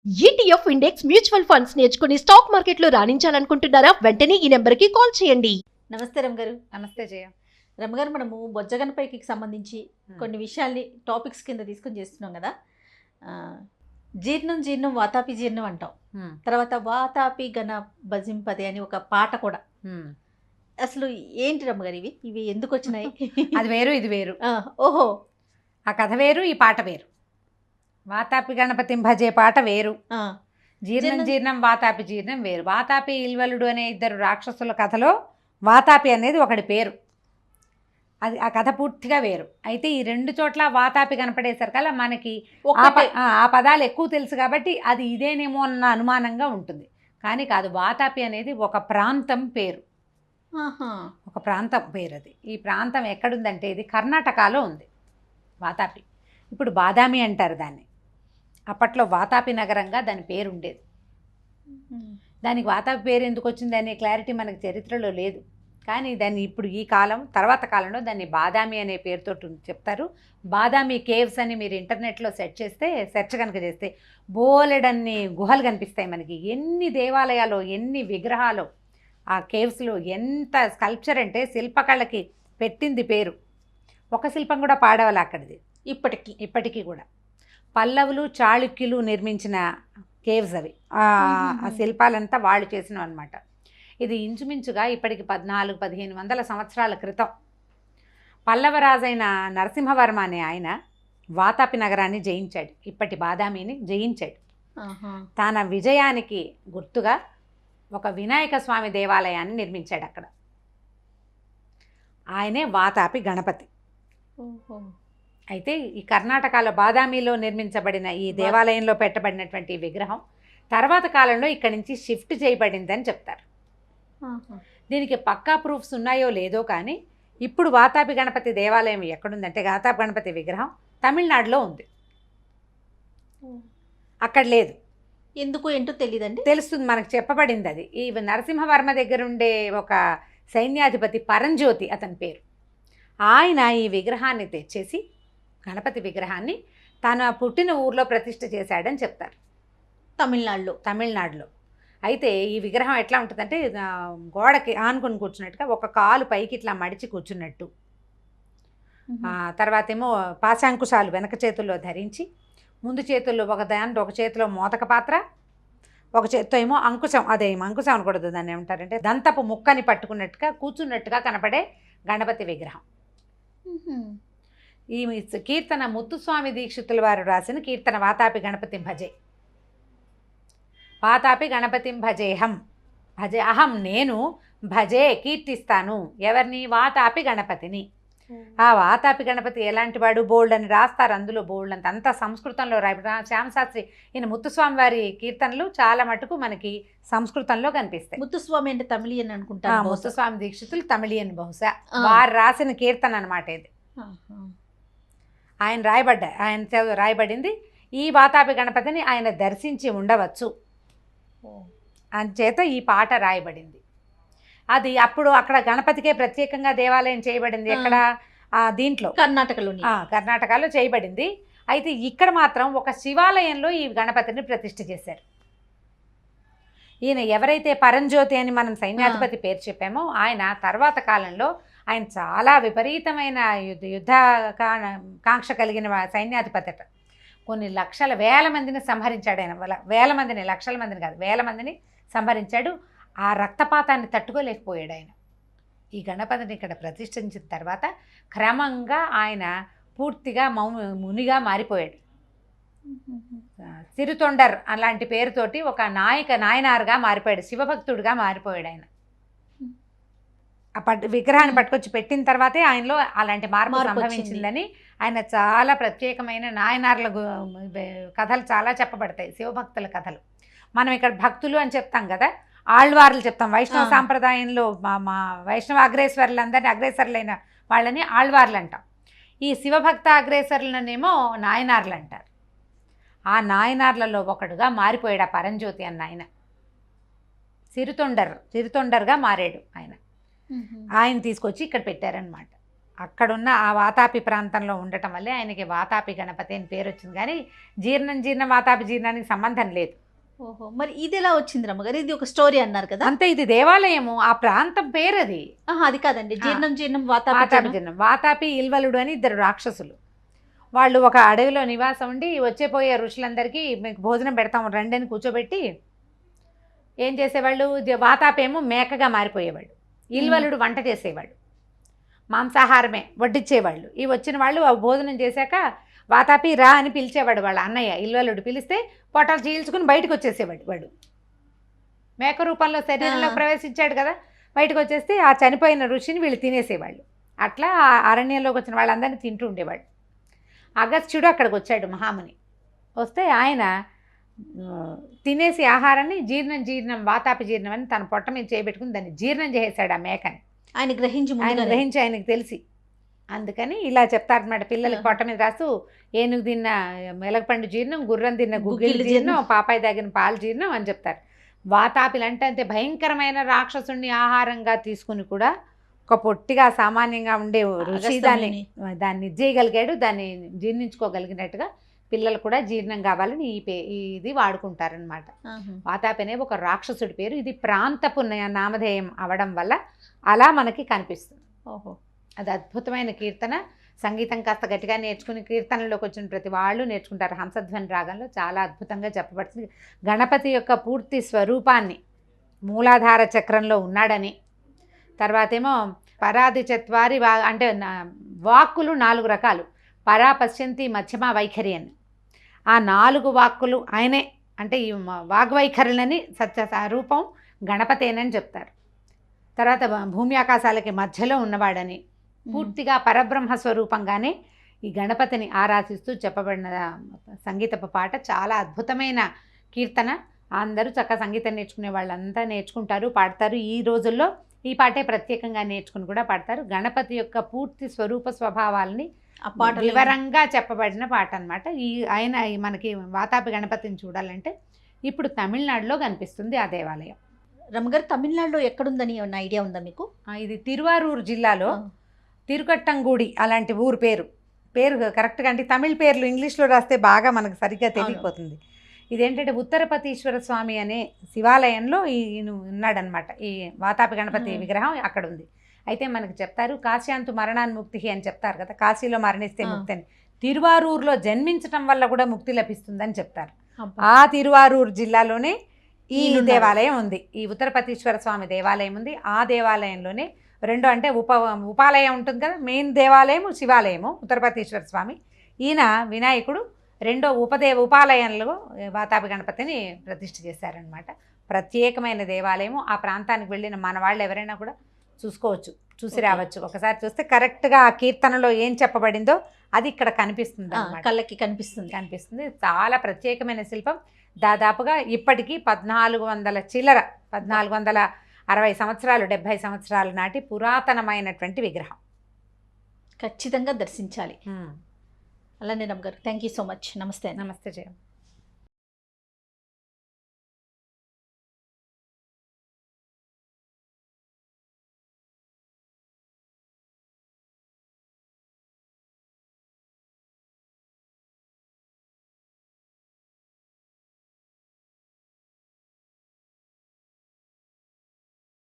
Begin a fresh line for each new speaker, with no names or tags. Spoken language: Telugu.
ఈటీఎఫ్ ఇండెక్స్ మ్యూచువల్ ఫండ్స్ నేర్చుకుని స్టాక్ మార్కెట్లో రాణించాలనుకుంటున్నారా? వెంటనే ఈ నెంబర్కి కాల్ చేయండి.
నమస్తే రమగారు.
నమస్తే జయ.
రమగారు, మనము బొజ్జగనపైకి సంబంధించి కొన్ని విషయాల్ని టాపిక్స్ కింద తీసుకుని చేస్తున్నాం కదా. జీర్ణం జీర్ణం వాతాపి జీర్ణం అంటాం. తర్వాత వాతాపి గణ భజింపదే అని ఒక పాట కూడా. అసలు ఏంటి రమ్మగారు ఇవి ఇవి ఎందుకు వచ్చినాయి?
అది వేరు ఇది వేరు.
ఓహో,
ఆ కథ వేరు ఈ పాట వేరు. వాతాపి గణపతిం భజే పాట వేరు, జీర్ణం జీర్ణం వాతాపి జీర్ణం వేరు. వాతాపి ఇల్వలుడు అనే ఇద్దరు రాక్షసుల కథలో వాతాపి అనేది ఒకటి పేరు. అది ఆ కథ పూర్తిగా వేరు. అయితే ఈ రెండు చోట్ల వాతాపి కనపడేసరికల్లా మనకి ఆ పదాలు ఎక్కువ తెలుసు కాబట్టి అది ఇదేనేమో అన్న అనుమానంగా ఉంటుంది. కానీ కాదు, వాతాపి అనేది ఒక ప్రాంతం పేరు. ఒక ప్రాంతం పేరు అది. ఈ ప్రాంతం ఎక్కడుందంటే ఇది కర్ణాటకలో ఉంది వాతాపి. ఇప్పుడు బాదామి అంటారు దాన్ని. అప్పట్లో వాతాపి నగరంగా దాని పేరు ఉండేది. దానికి వాతాపి పేరు ఎందుకు వచ్చింది అనే క్లారిటీ మనకి చరిత్రలో లేదు. కానీ దాన్ని ఇప్పుడు ఈ కాలం తర్వాత కాలంలో దాన్ని బాదామి అనే పేరుతో చెప్తారు. బాదామి కేవ్స్ అని మీరు ఇంటర్నెట్లో సెర్చ్ కనుక చేస్తే బోలెడన్ని గుహలు కనిపిస్తాయి మనకి. ఎన్ని దేవాలయాలు, ఎన్ని విగ్రహాలు ఆ కేవ్స్లో. ఎంత స్కల్ప్చర్ అంటే శిల్పకళకి పెట్టింది పేరు. ఒక శిల్పం కూడా పాడవాలి అక్కడిది ఇప్పటికీ కూడా. పల్లవులు చాళుక్యులు నిర్మించిన కేవ్స్ అవి. ఆ శిల్పాలంతా వాళ్ళు చేసినవి అనమాట. ఇది ఇంచుమించుగా ఇప్పటికి 1400-1500 సంవత్సరాల క్రితం పల్లవరాజైన నరసింహవర్మ అనే ఆయన వాతాపి నగరాన్ని జయించాడు. ఇప్పటి బాదామిని జయించాడు. తన విజయానికి గుర్తుగా ఒక వినాయక స్వామి దేవాలయాన్ని నిర్మించాడు అక్కడ. ఆయనే వాతాపి గణపతి. అయితే ఈ కర్ణాటకలో బాదామిలో నిర్మించబడిన ఈ దేవాలయంలో పెట్టబడినటువంటి విగ్రహం తర్వాత కాలంలో ఇక్కడి నుంచి షిఫ్ట్ చేయబడిందని చెప్తారు. దీనికి పక్కా ప్రూఫ్స్ ఉన్నాయో లేదో కానీ ఇప్పుడు వాతాపి గణపతి దేవాలయం ఎక్కడుందంటే వాతాపి గణపతి విగ్రహం తమిళనాడులో ఉంది. అక్కడ లేదు.
ఎందుకు ఏంటో తెలియదండి.
తెలుస్తుంది, మనకు చెప్పబడింది అది. ఈ నరసింహవర్మ దగ్గర ఉండే ఒక సైన్యాధిపతి పరంజ్యోతి అతని పేరు. ఆయన ఈ విగ్రహాన్ని తెచ్చేసి గణపతి విగ్రహాన్ని తన పుట్టిన ఊర్లో ప్రతిష్ఠ చేశాడని చెప్తారు తమిళనాడులో. అయితే ఈ విగ్రహం ఎట్లా ఉంటుందంటే గోడకి ఆనుకొని కూర్చున్నట్టుగా ఒక కాలు పైకి ఇట్లా మడిచి కూర్చున్నట్టు, తర్వాత ఏమో పాశాంకుశాలు వెనక చేతుల్లో ధరించి, ముందు చేతుల్లో ఒక చేతిలో మోదక పాత్ర, ఒక చేతితో ఏమో అంకుశం, అంకుశం అనకూడదు, దాన్ని ఏమంటారంటే దంతపు ముక్కని పట్టుకున్నట్టుగా కూర్చున్నట్టుగా కనపడే గణపతి విగ్రహం. ఈ కీర్తన ముత్తుస్వామి దీక్షితుల వారు రాసిన కీర్తన వాతాపి గణపతిం భజే. వాతాపి గణపతిం భజేహం, అహం నేను భజే కీర్తిస్తాను. ఎవరిని? వాతాపి గణపతిని. ఆ వాతాపి గణపతి ఎలాంటి వాడు? బోల్డ్ అని రాస్తారు అందులో, బోల్డ్ అంతా సంస్కృతంలో శ్యామశాస్త్రి ఈయన ముత్తుస్వామి వారి కీర్తనలు చాలా మటుకు మనకి సంస్కృతంలో కనిపిస్తాయి.
ముత్తుస్వామి అంటే తమిళియన్ అనుకుంటా.
ముత్తుస్వామి దీక్షితులు తమిళియన్ బహుశా. వారు రాసిన కీర్తన అనమాట ఇది. ఆయన రాయబడింది. ఈ వాతాపి గణపతిని ఆయన దర్శించి ఉండవచ్చు అంచేత ఈ పాట రాయబడింది. అది అప్పుడు అక్కడ గణపతికే ప్రత్యేకంగా దేవాలయం చేయబడింది. ఎక్కడ? దీంట్లో కర్ణాటకలో చేయబడింది. అయితే ఇక్కడ మాత్రం ఒక శివాలయంలో ఈ గణపతిని ప్రతిష్ఠ చేశారు. ఈయన ఎవరైతే పరంజ్యోతి అని మనం సైన్యాధిపతి పేరు చెప్పామో ఆయన తర్వాత కాలంలో ఆయన చాలా విపరీతమైన యుద్ధ కాంక్ష కలిగిన సైన్యాధిపతి అట. కొన్ని వేల మందిని సంహరించాడు ఆయన. లక్షల మందిని కాదు, వేల మందిని సంహరించాడు. ఆ రక్తపాతాన్ని తట్టుకోలేకపోయాడు ఆయన. ఈ గణపతిని ఇక్కడ ప్రతిష్ఠించిన తర్వాత క్రమంగా ఆయన పూర్తిగా మునిగా మారిపోయాడు. సిరుతొండర్ అలాంటి పేరుతోటి ఒక నాయనారుగా మారిపోయాడు, శివభక్తుడిగా మారిపోయాడు ఆయన. ఆ విగ్రహాన్ని పట్టుకొచ్చి పెట్టిన తర్వాతే ఆయనలో అలాంటి మార్పు సంభవించిందని ఆయన చాలా ప్రత్యేకమైన నాయనార్ల కథలు చాలా చెప్పబడతాయి, శివభక్తుల కథలు. మనం ఇక్కడ భక్తులు అని చెప్తాం కదా, ఆళ్వార్లు చెప్తాం. వైష్ణవ సాంప్రదాయంలో మా వైష్ణవ అగ్రేశ్వరులందరినీ అగ్రేసరులైన వాళ్ళని ఆళ్వార్లు అంటాం. ఈ శివభక్త అగ్రేసరులనేమో నాయనార్లు అంటారు. ఆ నాయనార్లలో ఒకడుగా మారిపోయాడు ఆ పరంజ్యోతి అన్న ఆయన. సిరుతొండర్గా మారాడు ఆయన. ఆయన తీసుకొచ్చి ఇక్కడ పెట్టారనమాట. అక్కడున్న ఆ వాతాపి ప్రాంతంలో ఉండటం వల్లే ఆయనకి వాతాపి గణపతి అని పేరు వచ్చింది. కానీ జీర్ణం వాతాపి జీర్ణానికి సంబంధం లేదు.
ఓహో, మరి ఇది ఎలా వచ్చింది రమ్మగారు? ఇది ఒక స్టోరీ అన్నారు కదా.
అంతే, ఇది దేవాలయము, ఆ ప్రాంతం పేరు అది.
అది కాదండి, జీర్ణం
వాతాపి
వాతాపి
జీర్ణం. వాతాపి ఇల్వలుడు అని 2 రాక్షసులు. వాళ్ళు ఒక అడవిలో నివాసం ఉండి వచ్చేపోయే ఋషులందరికీ మీకు భోజనం పెడతాం రండి అని కూర్చోబెట్టి ఏం చేసేవాళ్ళు, వాతాపేమో మేకగా మారిపోయేవాళ్ళు, ఇల్వలుడు వంట చేసేవాడు, మాంసాహారమే వడ్డిచ్చేవాళ్ళు. ఈ వచ్చిన వాళ్ళు ఆ భోజనం చేశాక వాతాపి రా అని పిలిచేవాడు వాళ్ళ అన్నయ్య. ఇల్వలుడు పిలిస్తే పొట్టలు చీల్చుకుని బయటకు వచ్చేసేవాడు. వాడు మేక రూపంలో శరీరంలో ప్రవేశించాడు కదా, బయటకు వచ్చేస్తే ఆ చనిపోయిన ఋషిని వీళ్ళు తినేసేవాళ్ళు. అట్లా ఆ అరణ్యంలోకి వచ్చిన వాళ్ళందరినీ తింటూ ఉండేవాడు. అగస్త్యుడు అక్కడికి వచ్చాడు, మహాముని వస్తే ఆయన తినేసి ఆహారాన్ని జీర్ణం వాతాపి జీర్ణం అని తన పొట్ట మీద చేయబెట్టుకుని దాన్ని జీర్ణం చేసేసాడు ఆ మేకని.
ఆయన
గ్రహించి ఆయనకు తెలిసి, అందుకని ఇలా చెప్తారన్నమాట పిల్లలకి పొట్ట మీద రాస్తూ, ఏనుగు తిన్న మెలగపండు జీర్ణం, గుర్రం తిన్న గుగ్గిలి జీర్ణం, పాపాయి తాగిన పాలు జీర్ణం అని చెప్తారు. వాతాపిలు అంటే అంతే భయంకరమైన రాక్షసుని ఆహారంగా తీసుకుని కూడా ఒక పొట్టిగా సామాన్యంగా ఉండే రుచి దాన్ని చేయగలిగాడు, దాన్ని జీర్ణించుకోగలిగినట్టుగా పిల్లలు కూడా జీర్ణం కావాలని ఇది వాడుకుంటారనమాట. వాతాపి అనే ఒక రాక్షసుడి పేరు. ఇది ప్రాంతపు నామధేయం అవడం వల్ల అలా మనకి కనిపిస్తుంది.
ఓహో,
అది అద్భుతమైన కీర్తన. సంగీతం కాస్త గట్టిగా నేర్చుకుని కీర్తనలోకి వచ్చిన ప్రతి వాళ్ళు నేర్చుకుంటారు. హంసధ్వని రాగంలో చాలా అద్భుతంగా చెప్పబడుతుంది. గణపతి యొక్క పూర్తి స్వరూపాన్ని మూలాధార చక్రంలో ఉన్నాడని, తర్వాత ఏమో పరాది చత్వారి అంటే వాక్కులు 4 రకాలు, పరా పశ్యంతి మధ్యమ వైఖరి అని. ఆ 4 వాక్కులు ఆయనే, అంటే ఈ వాగ్వైఖరులని సత్యస్వరూపం గణపతేనని చెప్తారు. తర్వాత భూమి ఆకాశాలకి మధ్యలో ఉన్నవాడని, పూర్తిగా పరబ్రహ్మ స్వరూపంగానే ఈ గణపతిని ఆరాధిస్తూ చెప్పబడిన సంగీతపు పాట. చాలా అద్భుతమైన కీర్తన. అందరూ చక్కగా సంగీతం నేర్చుకునే వాళ్ళంతా నేర్చుకుంటారు, పాడతారు. ఈ రోజుల్లో ఈ పాటే ప్రత్యేకంగా నేర్చుకుని కూడా పాడతారు. గణపతి యొక్క పూర్తి స్వరూప స్వభావాలని
ఆ పాట
వివరంగా చెప్పబడిన పాట అనమాట. ఆయన మనకి వాతాపి గణపతిని చూడాలంటే ఇప్పుడు తమిళనాడులో కనిపిస్తుంది ఆ దేవాలయం.
రమ్మగారు, తమిళనాడులో ఎక్కడుందని ఏమన్నా ఐడియా ఉందా మీకు?
ఇది తిరువారూరు జిల్లాలో తిరుకట్టంగూడి అలాంటి ఊరు పేరు కరెక్ట్గా, అంటే తమిళ పేర్లు ఇంగ్లీష్లో రాస్తే బాగా మనకు సరిగ్గా తెలియపోతుంది. ఇదేంటంటే ఉత్తరపతీశ్వర స్వామి అనే శివాలయంలో ఈయన ఉన్నాడనమాట. ఈ వాతాపి గణపతి విగ్రహం అక్కడ ఉంది. అయితే మనకు చెప్తారు కాశ్యాంతు మరణాన్ముక్తి అని చెప్తారు కదా, కాశీలో మరణిస్తే ముక్తి అని. తిరువారూరులో జన్మించటం వల్ల కూడా ముక్తి లభిస్తుందని చెప్తారు. ఆ తిరువారూరు జిల్లాలోనే ఈ దేవాలయం ఉంది. ఈ ఉత్తరపతీశ్వర స్వామి దేవాలయం ఉంది. ఆ దేవాలయంలోనే 2 అంటే ఉపాలయం ఉంటుంది కదా, మెయిన్ దేవాలయము శివాలయము ఉత్తరపతీశ్వర స్వామి. ఈయన వినాయకుడు 2వ ఉపాలయంలో వాతాపి గణపతిని ప్రతిష్ఠ చేశారనమాట. ప్రత్యేకమైన దేవాలయము. ఆ ప్రాంతానికి వెళ్ళిన మన వాళ్ళు ఎవరైనా కూడా చూసి రావచ్చు. ఒకసారి చూస్తే కరెక్ట్గా ఆ కీర్తనలో ఏం చెప్పబడిందో అది ఇక్కడ కనిపిస్తుంది,
కళ్ళకి కనిపిస్తుంది.
చాలా ప్రత్యేకమైన శిల్పం. దాదాపుగా ఇప్పటికీ 1460 సంవత్సరాలు 70 సంవత్సరాల నాటి పురాతనమైనటువంటి విగ్రహం.
ఖచ్చితంగా దర్శించాలి. అలానే రమ్మగారు, థ్యాంక్ యూ సో మచ్. నమస్తే.
నమస్తే జయం.